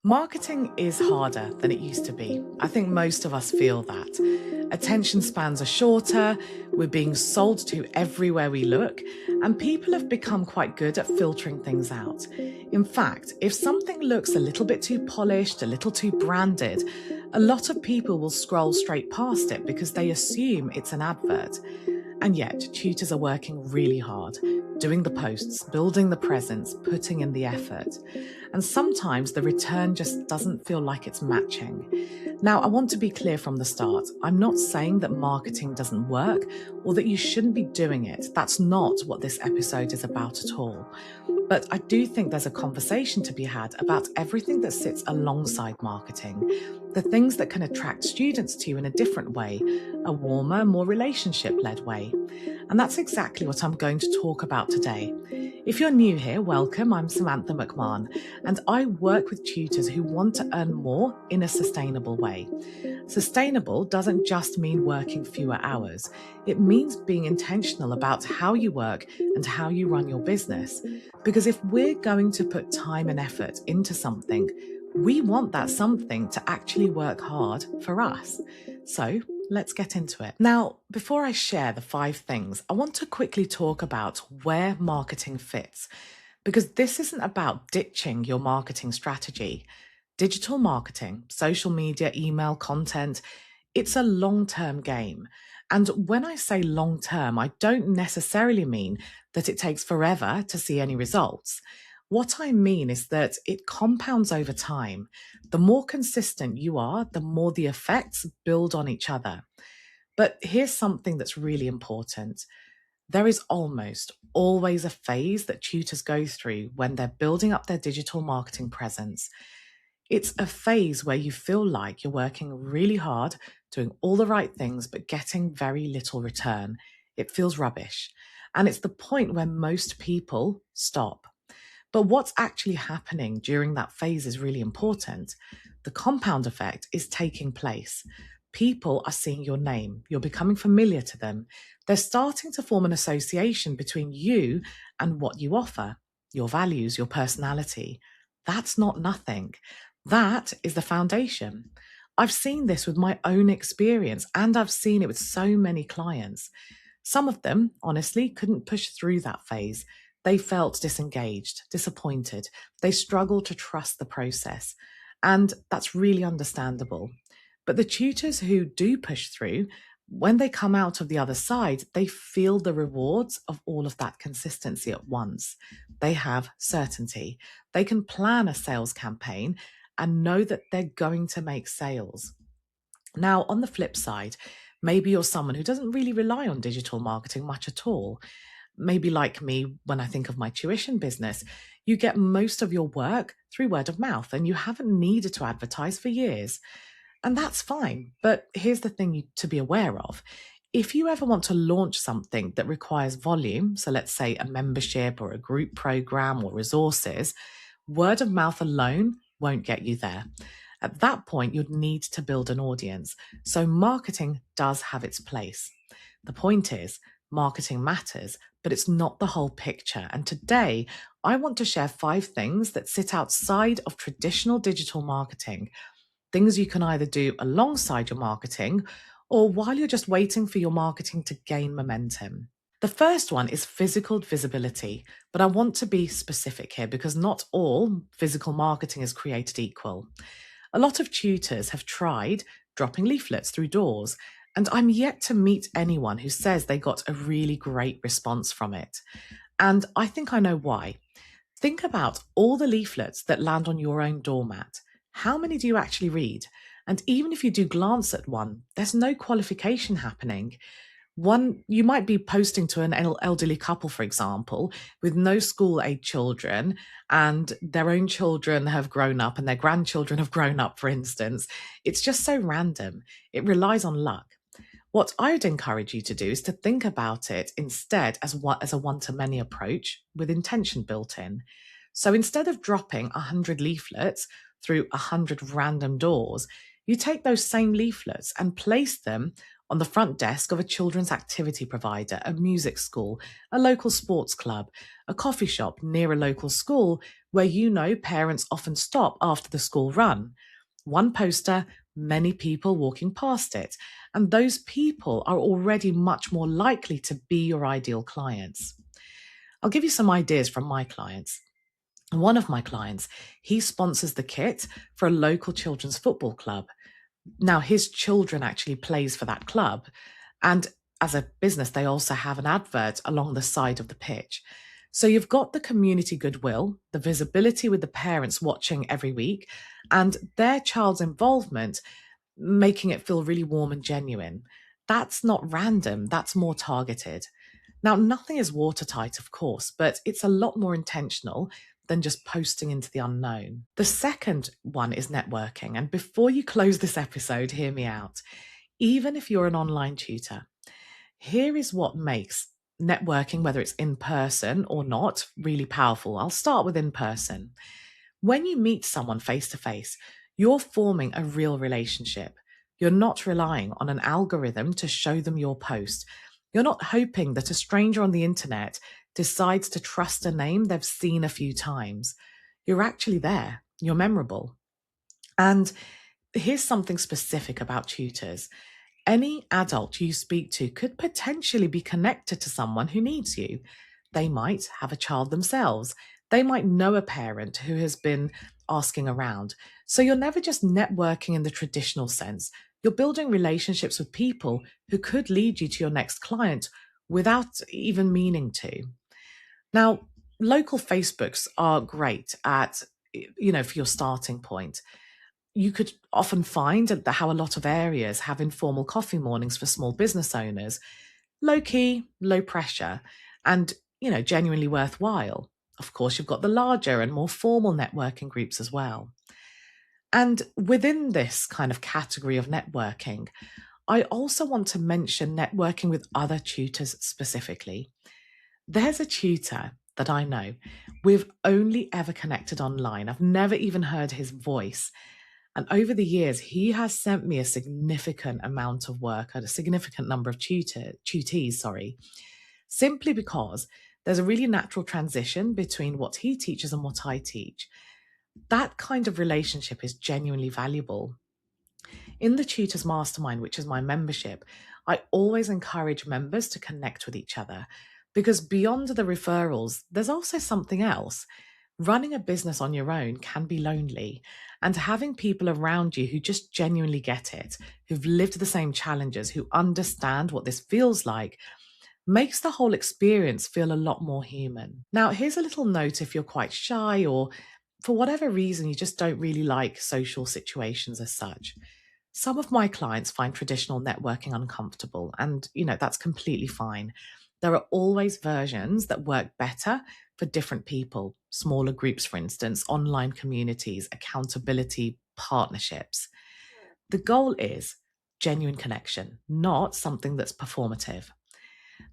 Marketing is harder than it used to be. I think most of us feel that. Attention spans are shorter, we're being sold to everywhere we look, and people have become quite good at filtering things out. In fact, if something looks a little bit too polished, a little too branded, a lot of people will scroll straight past it because they assume it's an advert. And yet, tutors are working really hard, doing the posts, building the presence, putting in the effort. And sometimes the return just doesn't feel like it's matching. Now, I want to be clear from the start. I'm not saying that marketing doesn't work or that you shouldn't be doing it. That's not what this episode is about at all. But I do think there's a conversation to be had about everything that sits alongside marketing, the things that can attract students to you in a different way, a warmer, more relationship-led way. And that's exactly what I'm going to talk about today. If you're new here, welcome. I'm Sumantha McMahon, and I work with tutors who want to earn more in a sustainable way. Sustainable doesn't just mean working fewer hours. It means being intentional about how you work and how you run your business. Because if we're going to put time and effort into something, we want that something to actually work hard for us. So let's get into it. Now, before I share the 5 things, I want to quickly talk about where marketing fits, because this isn't about ditching your marketing strategy. Digital marketing, social media, email, content, it's a long-term game. And when I say long-term, I don't necessarily mean that it takes forever to see any results. What I mean is that it compounds over time. The more consistent you are, the more the effects build on each other. But here's something that's really important. There is almost always a phase that tutors go through when they're building up their digital marketing presence. It's a phase where you feel like you're working really hard, doing all the right things, but getting very little return. It feels rubbish. And it's the point where most people stop. But what's actually happening during that phase is really important. The compound effect is taking place. People are seeing your name. You're becoming familiar to them. They're starting to form an association between you and what you offer, your values, your personality. That's not nothing. That is the foundation. I've seen this with my own experience, and I've seen it with so many clients. Some of them, honestly, couldn't push through that phase. They felt disengaged, disappointed. They struggled to trust the process. And that's really understandable. But the tutors who do push through, when they come out of the other side, they feel the rewards of all of that consistency at once. They have certainty. They can plan a sales campaign and know that they're going to make sales. Now, on the flip side, maybe you're someone who doesn't really rely on digital marketing much at all. Maybe like me, when I think of my tuition business, you get most of your work through word of mouth and you haven't needed to advertise for years. And that's fine. But here's the thing to be aware of. If you ever want to launch something that requires volume, so let's say a membership or a group program or resources, word of mouth alone won't get you there. At that point, you'd need to build an audience. So marketing does have its place. The point is, marketing matters, but it's not the whole picture. And today, I want to share 5 things that sit outside of traditional digital marketing. Things you can either do alongside your marketing or while you're just waiting for your marketing to gain momentum. The first one is physical visibility, but I want to be specific here because not all physical marketing is created equal. A lot of tutors have tried dropping leaflets through doors, and I'm yet to meet anyone who says they got a really great response from it. And I think I know why. Think about all the leaflets that land on your own doormat. How many do you actually read? And even if you do glance at one, there's no qualification happening. One, you might be posting to an elderly couple, for example, with no school-age children, and their own children have grown up and their grandchildren have grown up, for instance. It's just so random. It relies on luck. What I would encourage you to do is to think about it instead as a one-to-many approach with intention built in. So instead of dropping 100 leaflets through 100 random doors, you take those same leaflets and place them on the front desk of a children's activity provider, a music school, a local sports club, a coffee shop near a local school, where parents often stop after the school run. One poster, many people walking past it, and those people are already much more likely to be your ideal clients. I'll give you some ideas from my clients. One of my clients, he sponsors the kit for a local children's football club. Now, his children actually plays for that club. And as a business, they also have an advert along the side of the pitch. So you've got the community goodwill, the visibility with the parents watching every week, and their child's involvement, making it feel really warm and genuine. That's not random, that's more targeted. Now, nothing is watertight, of course, but it's a lot more intentional than just posting into the unknown. The second one is networking. And before you close this episode, hear me out. Even if you're an online tutor, here is what makes networking, whether it's in person or not, really powerful. I'll start with in person. When you meet someone face to face, you're forming a real relationship. You're not relying on an algorithm to show them your post. You're not hoping that a stranger on the internet decides to trust a name they've seen a few times. You're actually there. You're memorable. And here's something specific about tutors. Any adult you speak to could potentially be connected to someone who needs you. They might have a child themselves. They might know a parent who has been asking around. So you're never just networking in the traditional sense. You're building relationships with people who could lead you to your next client without even meaning to. Now, local Facebooks are great at, for your starting point. You could often find how a lot of areas have informal coffee mornings for small business owners. Low key, low pressure, and, genuinely worthwhile. Of course, you've got the larger and more formal networking groups as well. And within this kind of category of networking, I also want to mention networking with other tutors specifically. There's a tutor that I know. We've only ever connected online. I've never even heard his voice. And over the years, he has sent me a significant amount of work, a significant number of tutees, simply because there's a really natural transition between what he teaches and what I teach. That kind of relationship is genuinely valuable. In the Tutors Mastermind, which is my membership, I always encourage members to connect with each other because beyond the referrals, there's also something else. Running a business on your own can be lonely, and having people around you who just genuinely get it, who've lived the same challenges, who understand what this feels like, makes the whole experience feel a lot more human. Now, here's a little note if you're quite shy or for whatever reason you just don't really like social situations as such. Some of my clients find traditional networking uncomfortable, and that's completely fine. There are always versions that work better for different people, smaller groups, for instance, online communities, accountability, partnerships. The goal is genuine connection, not something that's performative.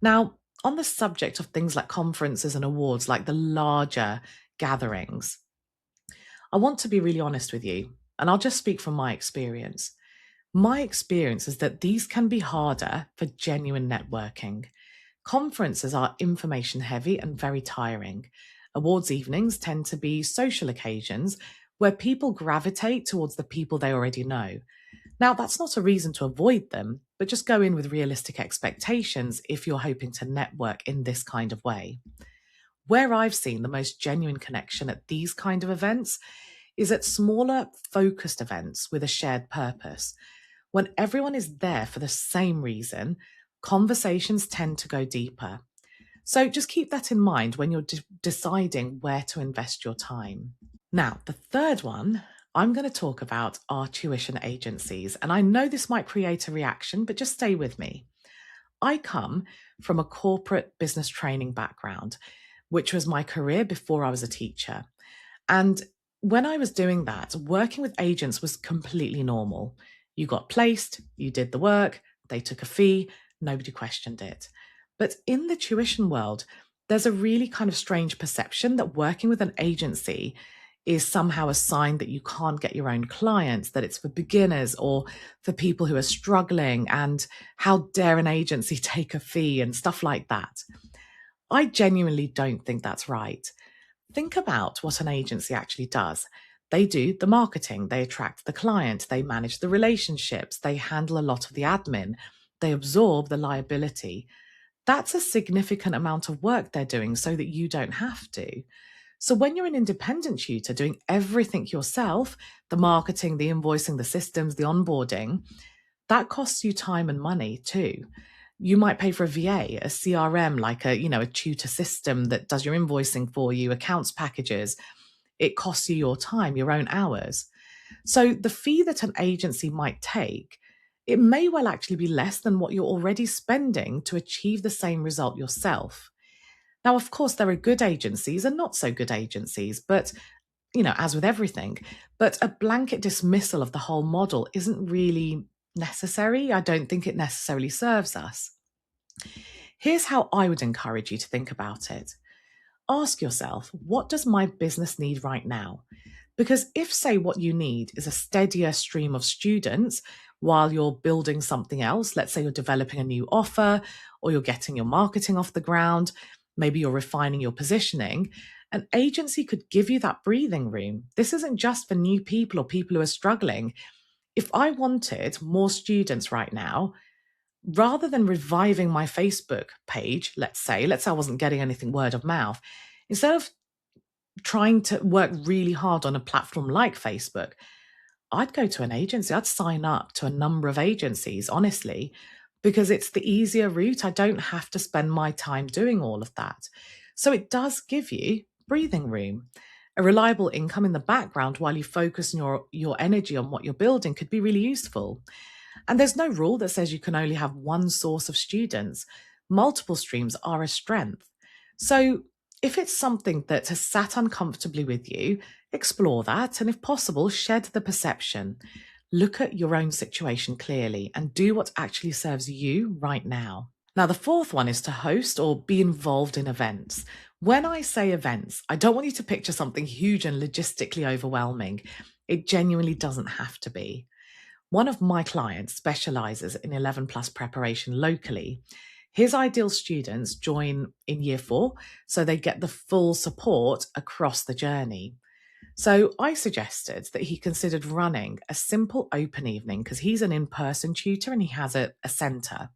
Now, on the subject of things like conferences and awards, like the larger gatherings, I want to be really honest with you, and I'll just speak from my experience. My experience is that these can be harder for genuine networking. Conferences are information heavy and very tiring. Awards evenings tend to be social occasions where people gravitate towards the people they already know. Now, that's not a reason to avoid them, but just go in with realistic expectations if you're hoping to network in this kind of way. Where I've seen the most genuine connection at these kind of events is at smaller, focused events with a shared purpose. When everyone is there for the same reason, conversations tend to go deeper. So just keep that in mind when you're deciding where to invest your time. Now, the third one, I'm going to talk about our tuition agencies. And I know this might create a reaction, but just stay with me. I come from a corporate business training background, which was my career before I was a teacher. And when I was doing that, working with agents was completely normal. You got placed, you did the work, they took a fee, nobody questioned it. But in the tuition world, there's a really kind of strange perception that working with an agency is somehow a sign that you can't get your own clients, that it's for beginners or for people who are struggling, and how dare an agency take a fee and stuff like that. I genuinely don't think that's right. Think about what an agency actually does. They do the marketing, they attract the client, they manage the relationships, they handle a lot of the admin, they absorb the liability. That's a significant amount of work they're doing so that you don't have to. So when you're an independent tutor doing everything yourself, the marketing, the invoicing, the systems, the onboarding, that costs you time and money too. You might pay for a VA, a CRM, like a tutor system that does your invoicing for you, accounts packages. It costs you your time, your own hours. So the fee that an agency might take, it may well actually be less than what you're already spending to achieve the same result yourself. Now, of course, there are good agencies and not so good agencies, but as with everything, but a blanket dismissal of the whole model isn't really necessary. I don't think it necessarily serves us. Here's how I would encourage you to think about it. Ask yourself, what does my business need right now? Because if, say, what you need is a steadier stream of students while you're building something else, let's say you're developing a new offer or you're getting your marketing off the ground, maybe you're refining your positioning, an agency could give you that breathing room. This isn't just for new people or people who are struggling. If I wanted more students right now, rather than reviving my Facebook page, let's say I wasn't getting anything word of mouth, instead of trying to work really hard on a platform like Facebook, I'd go to an agency. I'd sign up to a number of agencies, honestly, because it's the easier route. I don't have to spend my time doing all of that. So it does give you breathing room. A reliable income in the background while you focus your energy on what you're building could be really useful. And there's no rule that says you can only have one source of students. Multiple streams are a strength. So if it's something that has sat uncomfortably with you, explore that, and if possible, shed the perception. Look at your own situation clearly and do what actually serves you right now. Now, the fourth one is to host or be involved in events. When I say events, I don't want you to picture something huge and logistically overwhelming. It genuinely doesn't have to be. One of my clients specializes in 11 plus preparation locally. His ideal students join in year 4, so they get the full support across the journey. So I suggested that he considered running a simple open evening because he's an in-person tutor and he has a centre.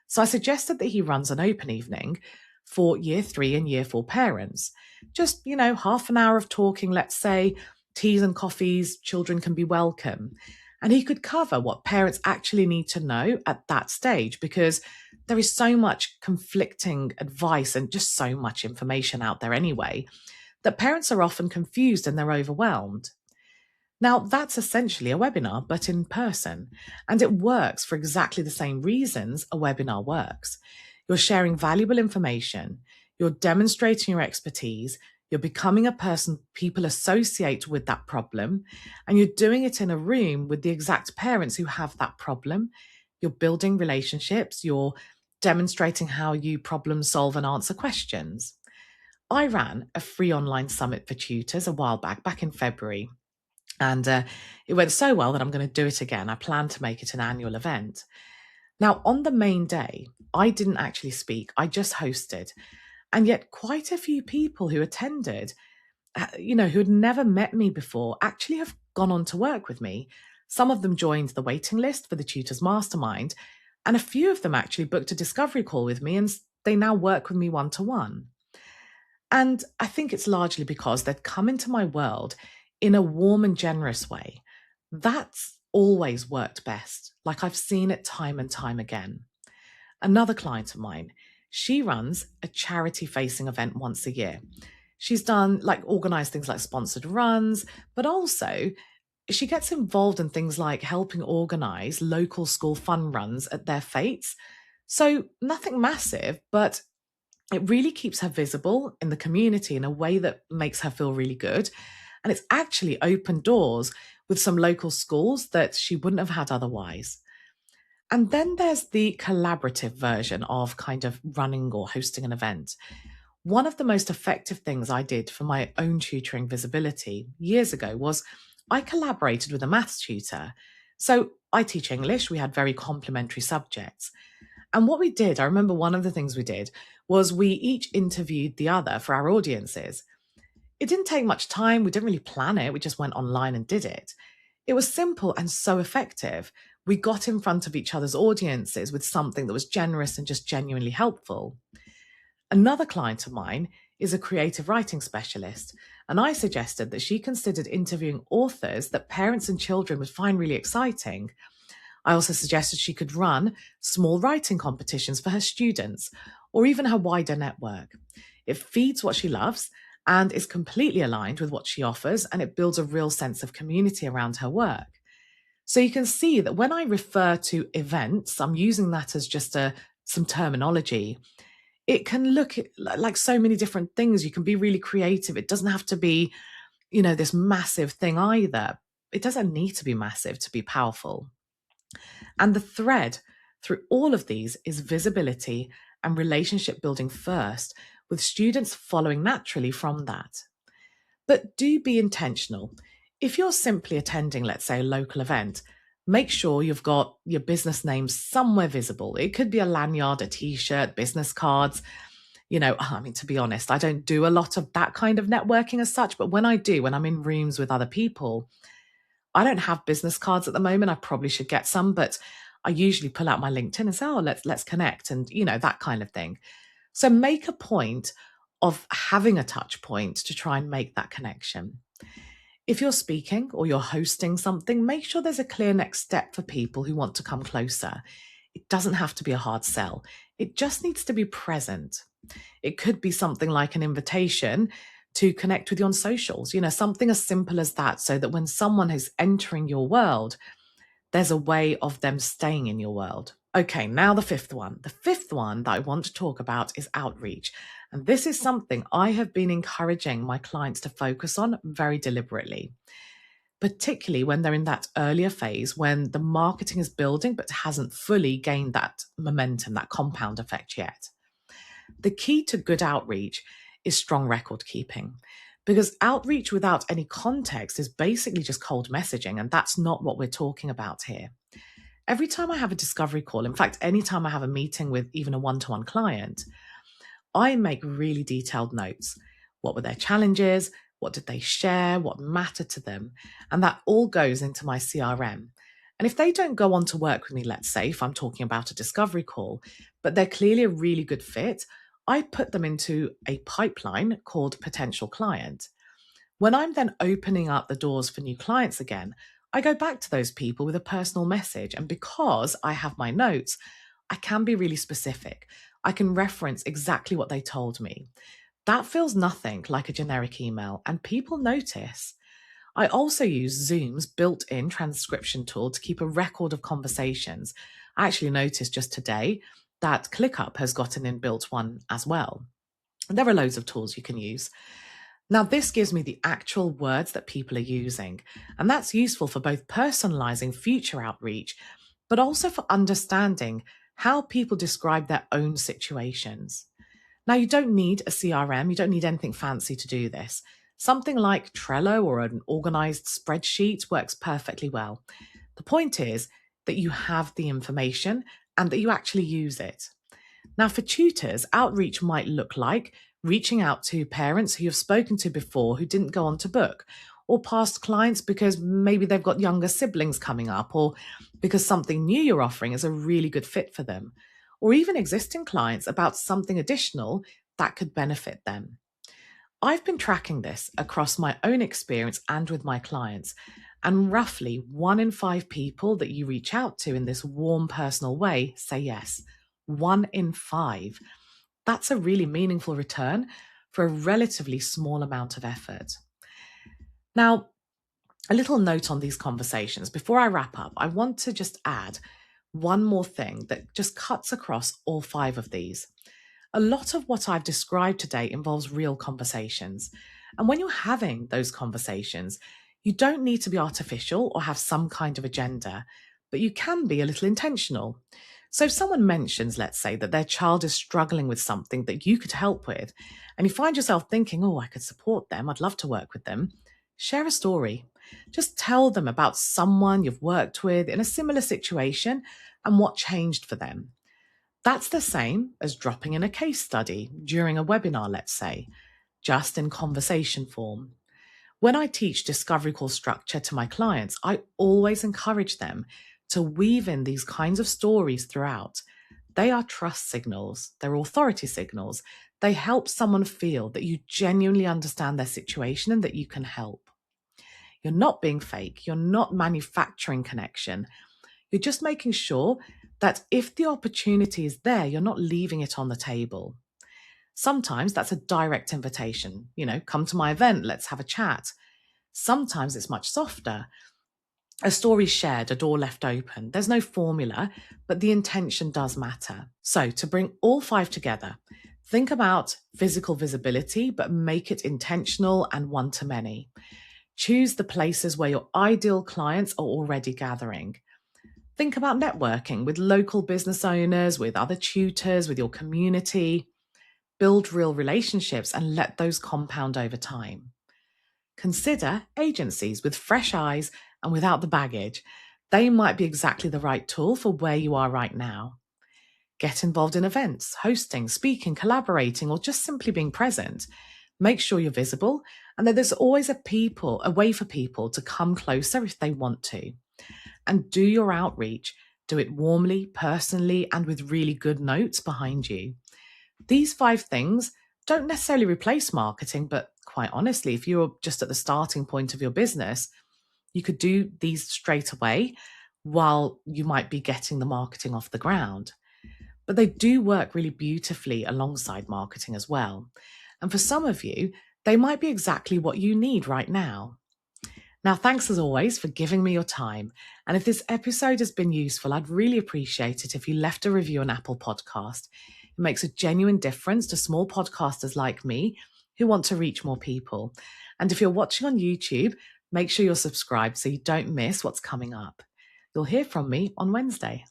So I suggested that he runs an open evening for year 3 and year 4 parents. Just, half an hour of talking, let's say, teas and coffees, children can be welcome. And he could cover what parents actually need to know at that stage because there is so much conflicting advice and just so much information out there anyway that parents are often confused and they're overwhelmed. Now, that's essentially a webinar, but in person, and it works for exactly the same reasons a webinar works. You're sharing valuable information, you're demonstrating your expertise, you're becoming a person people associate with that problem, and you're doing it in a room with the exact parents who have that problem. You're building relationships, you're demonstrating how you problem solve and answer questions. I ran a free online summit for tutors a while back in February, and it went so well that I'm going to do it again. I plan to make it an annual event. Now, on the main day, I didn't actually speak, I just hosted. And yet quite a few people who attended, who had never met me before, actually have gone on to work with me. Some of them joined the waiting list for the Tutors Mastermind, and a few of them actually booked a discovery call with me, and they now work with me one-to-one. And I think it's largely because they'd come into my world in a warm and generous way. That's always worked best. Like I've seen it time and time again. Another client of mine, she runs a charity-facing event once a year. She's done organized things like sponsored runs, but also she gets involved in things like helping organize local school fun runs at their fetes. So nothing massive, but it really keeps her visible in the community in a way that makes her feel really good. And it's actually opened doors with some local schools that she wouldn't have had otherwise. And then there's the collaborative version of kind of running or hosting an event. One of the most effective things I did for my own tutoring visibility years ago was I collaborated with a maths tutor. So I teach English, we had very complementary subjects. And what we did, I remember one of the things we did was we each interviewed the other for our audiences. It didn't take much time. We didn't really plan it. We just went online and did it. It was simple and so effective. We got in front of each other's audiences with something that was generous and just genuinely helpful. Another client of mine is a creative writing specialist, and I suggested that she considered interviewing authors that parents and children would find really exciting. I also suggested she could run small writing competitions for her students or even her wider network. It feeds what she loves and is completely aligned with what she offers, and it builds a real sense of community around her work. So you can see that when I refer to events, I'm using that as just some terminology. It can look like so many different things. You can be really creative. It doesn't have to be, this massive thing either. It doesn't need to be massive to be powerful. And the thread through all of these is visibility and relationship building first, with students following naturally from that. But do be intentional. If you're simply attending, let's say, a local event, make sure you've got your business name somewhere visible. It could be a lanyard, a t-shirt, business cards. To be honest, I don't do a lot of that kind of networking as such, but when I do, when I'm in rooms with other people, I don't have business cards at the moment. I probably should get some, but I usually pull out my LinkedIn and say, oh, let's connect, and that kind of thing. So make a point of having a touch point to try and make that connection. If you're speaking or you're hosting something, make sure there's a clear next step for people who want to come closer. It doesn't have to be a hard sell. It just needs to be present. It could be something like an invitation to connect with you on socials, something as simple as that, so that when someone is entering your world, there's a way of them staying in your world. Okay, now the fifth one. The fifth one that I want to talk about is outreach. And this is something I have been encouraging my clients to focus on very deliberately, particularly when they're in that earlier phase when the marketing is building but hasn't fully gained that momentum, that compound effect yet. The key to good outreach is strong record keeping, because outreach without any context is basically just cold messaging, and that's not what we're talking about here. Every time I have a discovery call, in fact, anytime I have a meeting with even a one-to-one client, I make really detailed notes. What were their challenges? What did they share? What mattered to them? And that all goes into my CRM. And if they don't go on to work with me, let's say, if I'm talking about a discovery call, but they're clearly a really good fit, I put them into a pipeline called potential client. When I'm then opening up the doors for new clients again, I go back to those people with a personal message. And because I have my notes, I can be really specific. I can reference exactly what they told me. That feels nothing like a generic email, and people notice. I also use Zoom's built-in transcription tool to keep a record of conversations. I actually noticed just today that ClickUp has got an inbuilt one as well. And there are loads of tools you can use. Now, this gives me the actual words that people are using, and that's useful for both personalizing future outreach, but also for understanding how people describe their own situations. Now, you don't need a CRM, you don't need anything fancy to do this. Something like Trello or an organized spreadsheet works perfectly well. The point is that you have the information and that you actually use it. Now, for tutors, outreach might look like reaching out to parents who you've spoken to before who didn't go on to book, or past clients because maybe they've got younger siblings coming up, or because something new you're offering is a really good fit for them, or even existing clients about something additional that could benefit them. I've been tracking this across my own experience and with my clients, and roughly 1 in 5 people that you reach out to in this warm, personal way say yes. 1 in 5. That's a really meaningful return for a relatively small amount of effort. Now, a little note on these conversations. Before I wrap up, I want to just add one more thing that just cuts across all 5 of these. A lot of what I've described today involves real conversations. And when you're having those conversations, you don't need to be artificial or have some kind of agenda, but you can be a little intentional. So if someone mentions, let's say, that their child is struggling with something that you could help with, and you find yourself thinking, oh, I could support them, I'd love to work with them, share a story. Just tell them about someone you've worked with in a similar situation and what changed for them. That's the same as dropping in a case study during a webinar, let's say. just in conversation form. When I teach discovery call structure to my clients, I always encourage them to weave in these kinds of stories throughout. They are trust signals, they're authority signals. They help someone feel that you genuinely understand their situation and that you can help. You're not being fake, you're not manufacturing connection. You're just making sure that if the opportunity is there, you're not leaving it on the table. Sometimes that's a direct invitation, come to my event, let's have a chat. Sometimes it's much softer. A story shared, a door left open. There's no formula, but the intention does matter. So, to bring all 5 together, think about physical visibility, but make it intentional and one-to-many. Choose the places where your ideal clients are already gathering. Think about networking with local business owners, with other tutors, with your community. Build real relationships and let those compound over time. Consider agencies with fresh eyes and without the baggage. They might be exactly the right tool for where you are right now. Get involved in events, hosting, speaking, collaborating, or just simply being present. Make sure you're visible and that there's always a way for people to come closer if they want to. And do your outreach. Do it warmly, personally, and with really good notes behind you. These 5 things don't necessarily replace marketing, but quite honestly, if you're just at the starting point of your business, you could do these straight away while you might be getting the marketing off the ground. But they do work really beautifully alongside marketing as well. And for some of you, they might be exactly what you need right now. Now, thanks as always for giving me your time. And if this episode has been useful, I'd really appreciate it if you left a review on Apple Podcast. It makes a genuine difference to small podcasters like me who want to reach more people. And if you're watching on YouTube, make sure you're subscribed so you don't miss what's coming up. You'll hear from me on Wednesday.